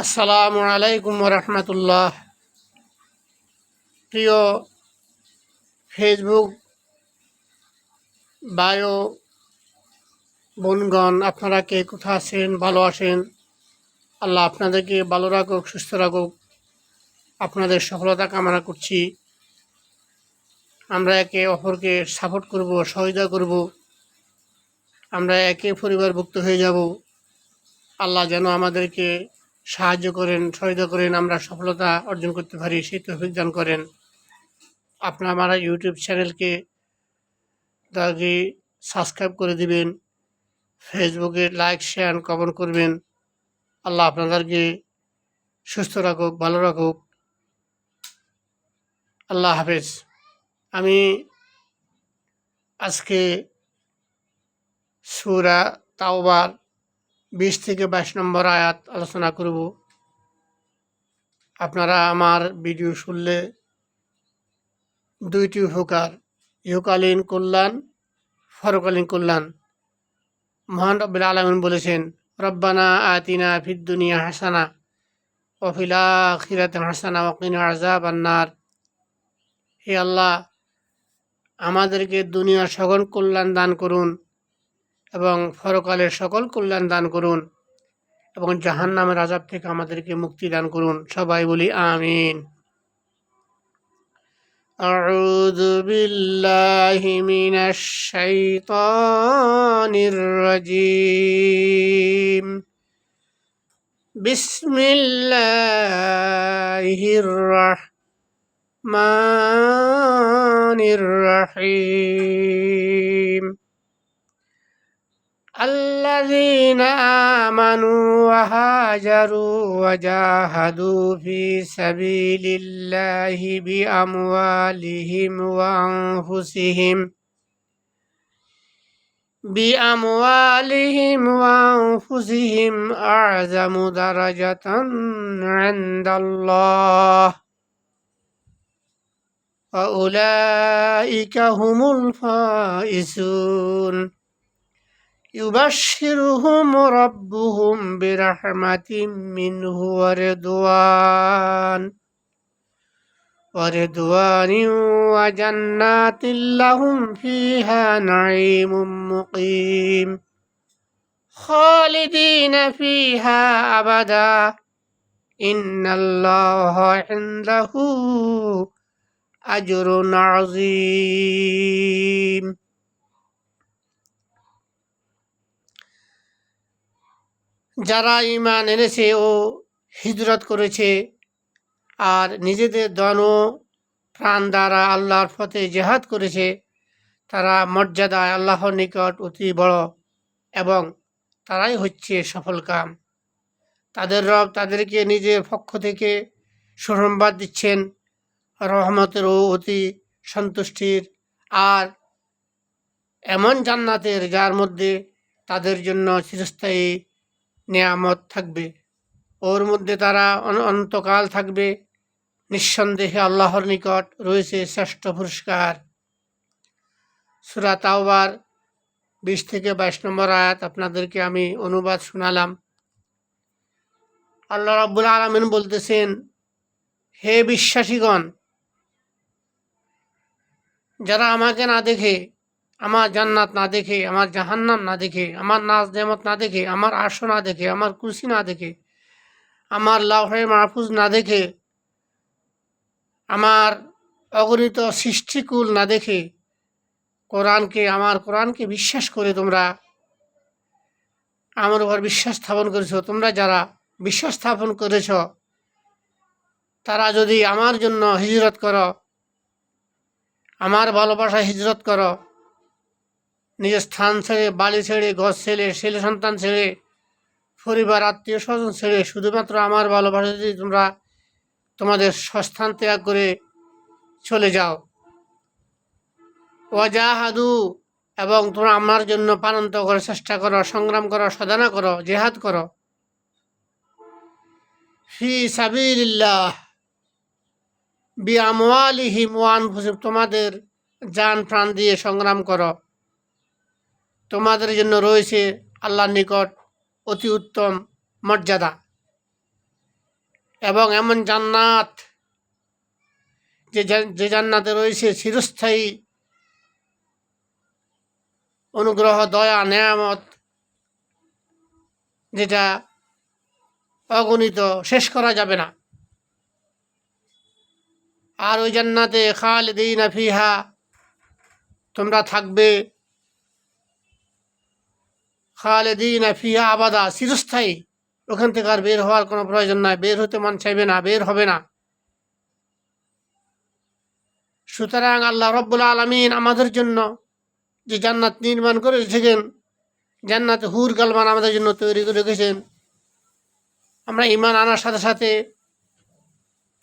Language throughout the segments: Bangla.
আসসালামু আলাইকুম রহমতুল্লাহ। প্রিয় ফেসবুক বায়ো বোনগণ, আপনারা কে কোথায় আছেন? ভালো আছেন? আল্লাহ আপনাদেরকে ভালো রাখুক, সুস্থ রাখুক। আপনাদের সফলতা কামনা করছি। আমরা একে অপরকে সাপোর্ট করব, সহায়তা করব। আমরা একে পরিবারভুক্ত হয়ে যাব। আল্লাহ যেন আমাদেরকে সাহায্য করেন, সহায়তা করেন, আমরা সফলতা অর্জন করতে পারি, সেই তৌফিক দান করেন। আপনারা আমার ইউটিউব চ্যানেলকে তাকে সাবস্ক্রাইব করে দিবেন, ফেসবুকে লাইক শেয়ার কমেন্ট করবেন। আল্লাহ আপনাদেরকে সুস্থ রাখুক, ভালো রাখুক। আল্লাহ হাফেজ। আমি আজকে সূরা তাওবার 20 থেকে 22 নম্বর আয়াত আলোচনা করব। আপনারা আমার ভিডিও শুনলে দুইটি উপকার, ইহকালীন কল্যাণ, পরকালীন কল্যাণ। মহান রব্বুল আলামিন বলেছেন, রব্বানা আতিনা ফিদ দুনিয়া হাসানা ওয়া ফিল আখিরাতি হাসানা ওয়া কিনা আযাবান নার। হে আল্লাহ, আমাদেরকে দুনিয়ার সকল কল্যাণ দান করুন এবং পরকালের সকল কল্যাণ দান করুন এবং জাহান্নামের আযাব থেকে আমাদেরকে মুক্তি দান করুন। সবাই বলি আমিন। আউযু বিল্লাহি মিনাশ শাইতানির রাজীম। বিসমিল্লাহির রাহমানির রাহিম। الذين آمنوا وهاجروا وجاهدوا في سبيل الله بأموالهم أعظم درجة عند الله وأولئك هم الفائزون يبشرهم ربهم برحمة منه ورضوان وجنات لهم فيها نعيم مقيم خالدين فيها أبدا إن الله عنده أجر عظيم। যারা ঈমান এনেছে ও হিজরত করেছে আর নিজেদের ধন ও প্রাণ দ্বারা আল্লাহর পথে জিহাদ করেছে, তারা মর্যাদায় আল্লাহর নিকট অতি বড় এবং তারাই হচ্ছে সফলকাম। তাদের রব তাদেরকে নিজের পক্ষ থেকে সুসংবাদ দিচ্ছেন রহমতের ও অতি সন্তুষ্টির আর এমন জান্নাতের, যার মধ্যে তাদের জন্য চিরস্থায়ী নেয়ামত থাকবে, ওর মধ্যে তারা অনন্তকাল থাকবে। নিঃসন্দেহে আল্লাহর নিকট রয়েছে শ্রেষ্ঠ পুরস্কার। সূরা তাওবার 20 থেকে 22 নম্বর আয়াত আপনাদেরকে আমি অনুবাদ শোনালাম। আল্লাহ রাব্বুল আলামিন বলতেছেন, হে বিশ্বাসীগণ, যারা আমাকে না দেখে, আমার জান্নাত না দেখে, আমার জাহান্নাম না দেখে, আমার নাজ নেয়ামত না দেখে, আমার আরশ না দেখে, আমার কুরসি না দেখে, আমার লাউহে মাহফুজ না দেখে, আমার অগণিত সৃষ্টিকুল না দেখে আমার কোরআনকে বিশ্বাস করে তোমরা আমার উপর বিশ্বাস স্থাপন করেছ, তোমরা যারা বিশ্বাস স্থাপন করেছ তারা যদি আমার জন্য হিজরত করো, আমার ভালোবাসায় হিজরত করো, নিজের স্থান ছেড়ে, বাড়ি ছেড়ে, ঘর ছেড়ে, ছেলে সন্তান ছেড়ে, পরিবার আত্মীয় স্বজন ছেড়ে শুধুমাত্র আমার ভালোবাসা যদি তোমরা তোমাদের স্বস্থান ত্যাগ করে চলে যাও, ওয়াজাহাদু এবং তোমরা আমার জন্য প্রাণান্ত করার চেষ্টা করো, সংগ্রাম করো, সাধনা করো, জিহাদ করো, ফি সাবিলিল্লাহ বিআমওয়ালিহিম ওয়া আনফুসিহিম, তোমাদের জান প্রাণ দিয়ে সংগ্রাম করো, তোমাদের জন্য রয়েছে আল্লাহর নিকট অতি উত্তম মর্যাদা। এবং এমন জান্নাত যে জান্নাতে রয়েছে চিরস্থায়ী অনুগ্রহ, দয়া, নেয়ামত, যেটা অগণিত, শেষ করা যাবে না। আর ওই জান্নাতে খালিদিনা ফিহা, তোমরা থাকবে খালিদিনা ফিহা আবাদা, চিরস্থায়ী। ওখান থেকে আর বের হওয়ার কোনো প্রয়োজন নাই, বের হতে মন চাইবে না, বের হবে না। সুতরাং আল্লাহ রব্বুল আলামিন আমাদের জন্য যে জান্নাত নির্মাণ করে রেখেছেন, জান্নাতে হুর গালমান আমাদের জন্য তৈরি করে রেখেছেন, আমরা ঈমান আনার সাথে সাথে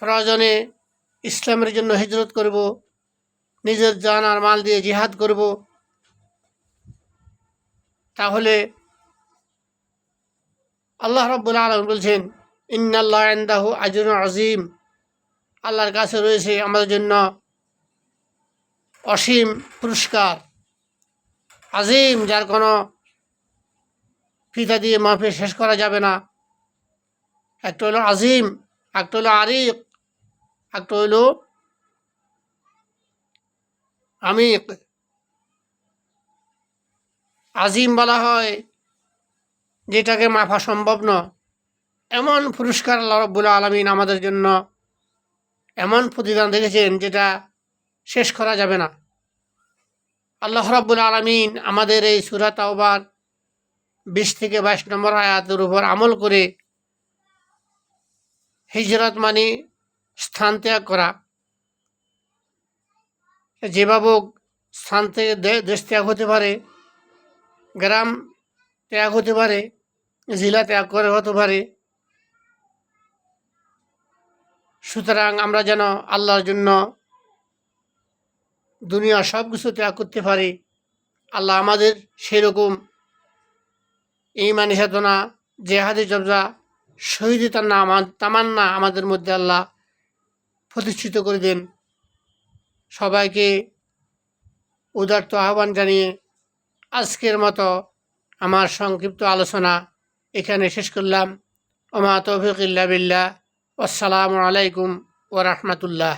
প্রয়োজনে ইসলামের জন্য হিজরত করব, নিজের জান আর মাল দিয়ে জিহাদ করব। তাহলে আল্লাহ রাব্বুল আলামিন বলছেন, ইন্নাল্লাহ ইনদাহু আজরুন আযীম, আল্লাহর কাছে রয়েছে আমাদের জন্য অসীম পুরস্কার। আজিম, যার কোনো ফিতা দিয়ে মাপে শেষ করা যাবে না। একটা হলো আজিম, একটা হলো আরিক, একটা হলো আমিক। আজিম বলা হয় যেটাকে মাপা সম্ভব নয়। এমন পুরস্কার আল্লাহ রাব্বুল আলামিন আমাদের জন্য এমন প্রতিদান রেখেছেন যেটা শেষ করা যাবে না। আল্লাহ রাব্বুল আলামিন আমাদের এই সূরা তাওবার 20 থেকে 22 নম্বর আয়াতের উপর আমল করে, হিজরত মানে স্থান ত্যাগ করা, যেভাবে স্থান থেকে দেশ ত্যাগ হতে পারে, গ্রাম ত্যাগ হতে পারে, জেলা ত্যাগ করে হতে পারে। সুতরাং আমরা যেন আল্লাহর জন্য দুনিয়া সব কিছু ত্যাগ করতে পারি। আল্লাহ আমাদের সেরকম ঈমানি চেতনা, জেহাদি জবজা, শহীদি তামান্না আমাদের মধ্যে আল্লাহ প্রতিষ্ঠিত করে দেন। সবাইকে উদারত আহ্বান জানিয়ে আজকের মতো আমার সংক্ষিপ্ত আলোচনা এখানে শেষ করলাম। ওমা তৌফিক ইল্লা বিল্লাহ। আসসালামু আলাইকুম ওয়া রাহমাতুল্লাহ।